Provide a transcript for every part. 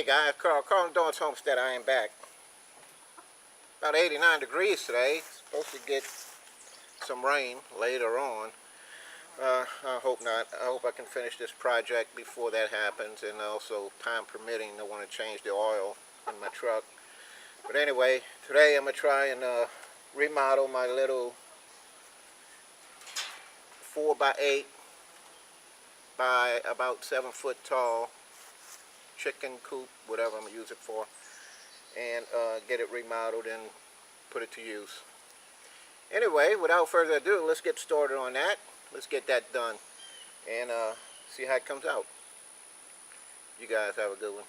guys, Carl Dawn's Homestead. I am back. About 89 degrees today. Supposed to get some rain later on. I hope not. I hope I can finish this project before that happens, and also, time permitting, I want to change the oil in my truck. But anyway, today I'm going to try and remodel my little 4x8 by about 7 foot tall chicken coop, whatever I'm going to use it for, and get it remodeled and put it to use. Anyway, without further ado, let's get started on that. Let's get that done and see how it comes out. You guys have a good one.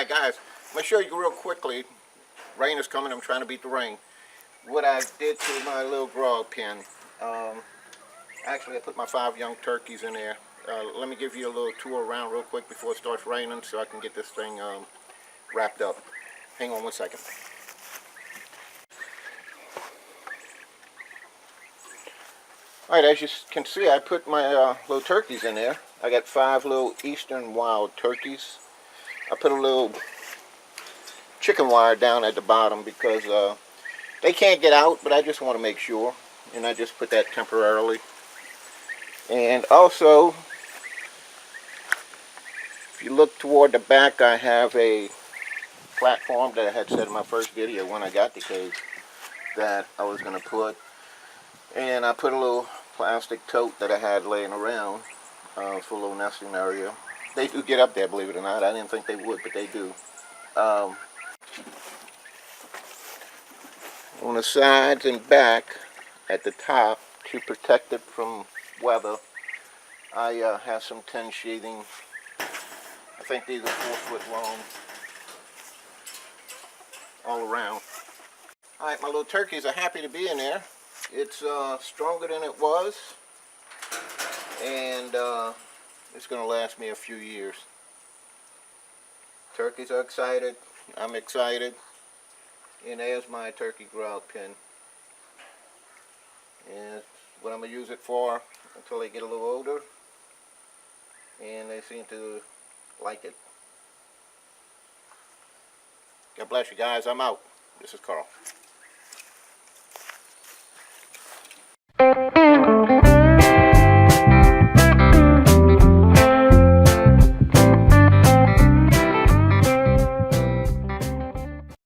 Alright guys, I'm going to show you real quickly. Rain is coming, I'm trying to beat the rain. What I did to my little grow pen. Actually I put my 5 young turkeys in there. Let me give you a little tour around real quick before it starts raining so I can get this thing wrapped up. Hang on one second. Alright, as you can see, I put my little turkeys in there. I got 5 little eastern wild turkeys. I put a little chicken wire down at the bottom because they can't get out, but I just want to make sure. And I just put that temporarily. And also, if you look toward the back, I have a platform that I had said in my first video when I got the cage that I was going to put. And I put a little plastic tote that I had laying around for a little nesting area. They do get up there, believe it or not. I didn't think they would, but they do. On the sides and back at the top to protect it from weather, I have some tin sheathing. I think these are 4 foot long all around. Alright, my little turkeys are happy to be in there. It's stronger than it was, and it's going to last me a few years. Turkeys are excited. I'm excited. And there's my turkey grout pen. And it's what I'm going to use it for until they get a little older. And they seem to like it. God bless you guys. I'm out. This is Carl.